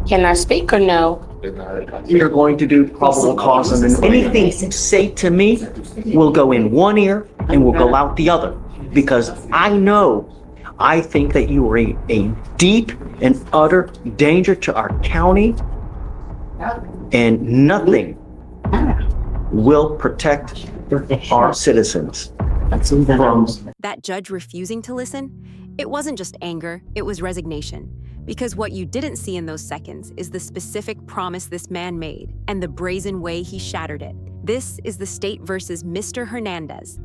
Can I speak or no? You're going to do probable cause, and then anything you say to me will go in one ear and will go out the other. Because I think that you are a deep and utter danger to our county, and nothing will protect our citizens from. That judge refusing to listen, it wasn't just anger, it was resignation. Because what you didn't see in those seconds is the specific promise this man made and the brazen way he shattered it. This is the state versus Mr. Hernandez.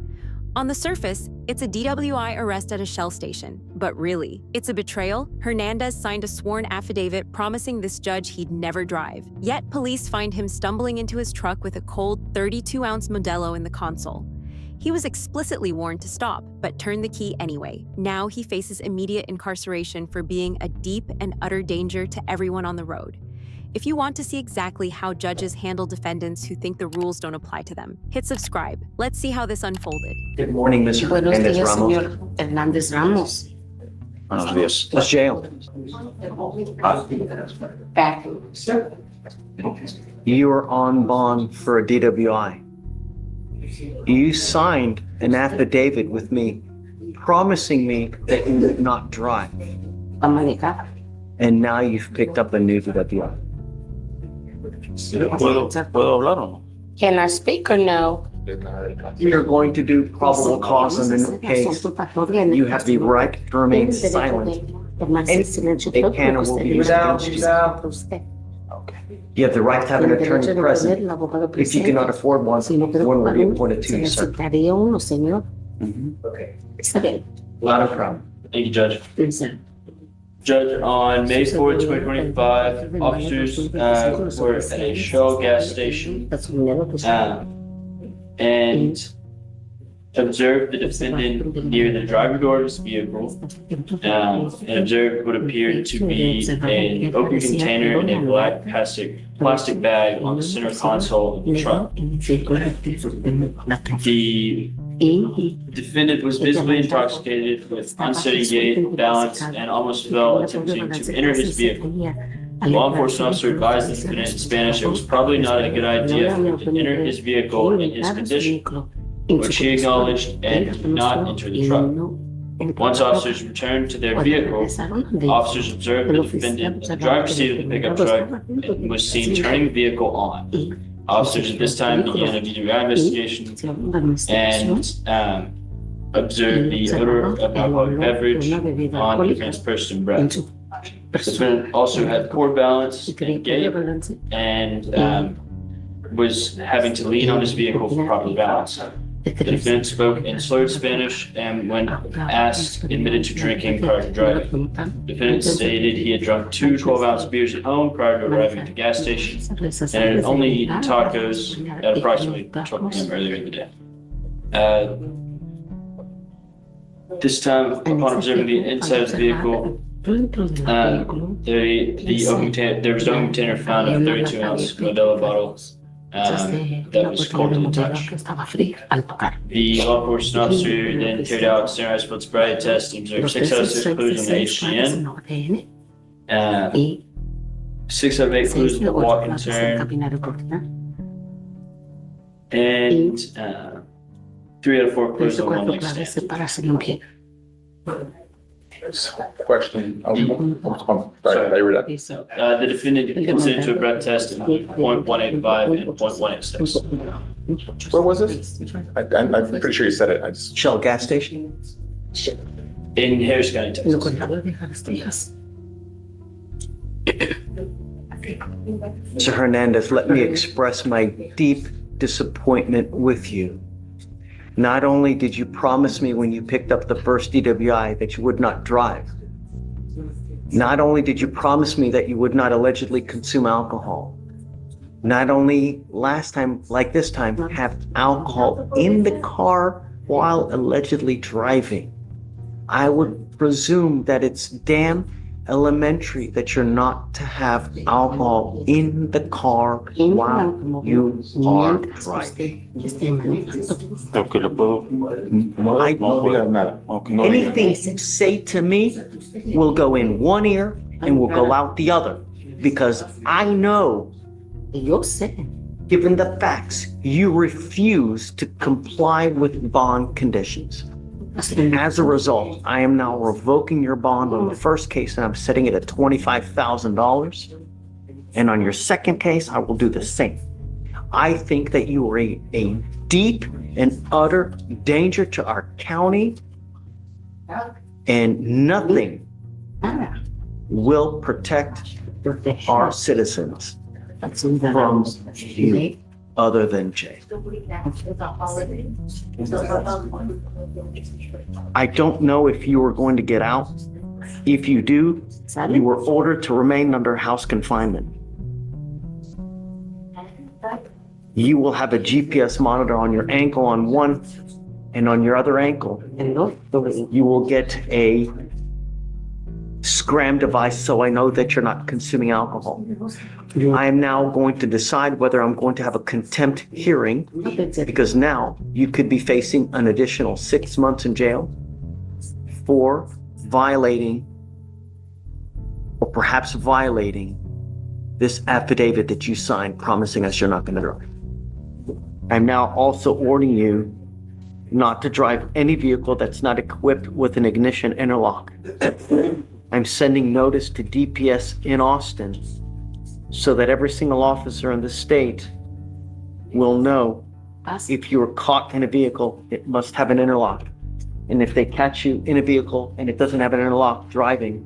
On the surface, it's a DWI arrest at a Shell station, but really, it's a betrayal. Hernandez signed a sworn affidavit promising this judge he'd never drive. Yet police find him stumbling into his truck with a cold 32-ounce Modelo in the console. He was explicitly warned to stop, but turned the key anyway. Now he faces immediate incarceration for being a deep and utter danger to everyone on the road. If you want to see exactly how judges handle defendants who think the rules don't apply to them, hit subscribe. Let's see how this unfolded. Good morning, Mr. Buenos Hernandez días, Ramos. señor Hernández Ramos. Buenos días. Let's jail. Back. You are on bond for a DWI. You signed an affidavit with me promising me that you would not drive. And now you've picked up a new DWI. ¿Puedo hablar o no? Can I speak or no? You're going to do probable cause in the case. You have the right to remain silent. They can and will be used against you. You have the right to have an attorney present. If you cannot afford one will be appointed to you, sir. Okay. Not a problem. Thank you, Judge. Judge, on May 4th, 2025, officers were at a Shell gas station and observed the defendant near the driver door of his vehicle and observed what appeared to be an open container in a black plastic bag on the center console of the truck. The defendant was visibly intoxicated with unsteady gait, balance, and almost fell attempting to enter his vehicle. The law enforcement officer advised the defendant in Spanish it was probably not a good idea for him to enter his vehicle in his condition, which he acknowledged and did not enter the truck. Once officers returned to their vehicle, officers observed the defendant in the driver's seat of the pickup truck and was seen turning the vehicle on. Officers at this time began a DWI investigation and observed the odor of alcoholic beverage on the defendant's person and breath. The defendant also had poor balance and gait and was having to lean on his vehicle for proper balance. The defendant spoke in slurred Spanish and, when asked, admitted to drinking prior to driving. The defendant stated he had drunk 2 12-ounce beers at home prior to arriving at the gas station and had only eaten tacos at approximately 12 p.m. earlier in the day. This time, upon observing the inside of the vehicle, there was no container found of 32-ounce Modelo bottles. That was cold to the touch. The law enforcement officer then carried out standardized blood sobriety test and observed 6 out of 6 clues on the HGN, 6 out of 8 clues in the walk and turn, and 3 out of 4 clues on one leg stand. Question. The defendant consented to a breath test in 0.185 and 0.186. Where was this? I'm pretty sure you said it. I just. Shell gas station? In Harris County, Texas. Mr. Hernandez, let me express my deep disappointment with you. Not only did you promise me when you picked up the first DWI that you would not drive, not only did you promise me that you would not allegedly consume alcohol, not only last time, like this time, have alcohol in the car while allegedly driving. I would presume that it's damn elementary that you're not to have alcohol in the car while you are driving. Anything you say to me will go in one ear and will go out the other. because I know, You're sitting. given the facts, you refuse to comply with bond conditions. As a result, I am now revoking your bond on the first case and I'm setting it at $25,000. And on your second case, I will do the same. I think that you are a deep and utter danger to our county, and nothing will protect our citizens from you other than Jay. I don't know if you are going to get out. If you do, you were ordered to remain under house confinement. You will have a GPS monitor on your ankle on one, and on your other ankle, you will get a scram device so I know that you're not consuming alcohol. I am now going to decide whether I'm going to have a contempt hearing, because now you could be facing an additional 6 months in jail for violating, or perhaps violating, this affidavit that you signed promising us you're not going to drive. I'm now also ordering you not to drive any vehicle that's not equipped with an ignition interlock. I'm sending notice to DPS in Austin so that every single officer in the state will know if you are caught in a vehicle, it must have an interlock. And if they catch you in a vehicle and it doesn't have an interlock driving,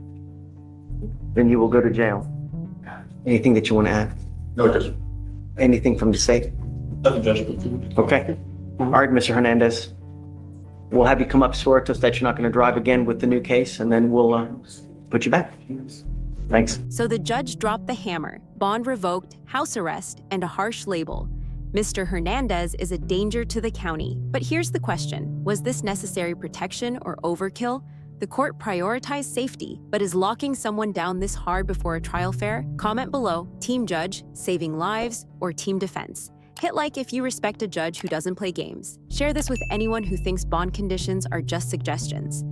then you will go to jail. Anything that you want to add? No, Judge. Anything from the state? Nothing, Judge. Okay. All right, Mr. Hernandez. We'll have you come up, swear to us that you're not going to drive again with the new case, and then we'll put you back. Thanks. So the judge dropped the hammer, bond revoked, house arrest, and a harsh label. Mr. Hernandez is a danger to the county. But here's the question. Was this necessary protection or overkill? The court prioritized safety, but is locking someone down this hard before a trial fair? Comment below, Team Judge, saving lives, or Team Defense. Hit like if you respect a judge who doesn't play games. Share this with anyone who thinks bond conditions are just suggestions.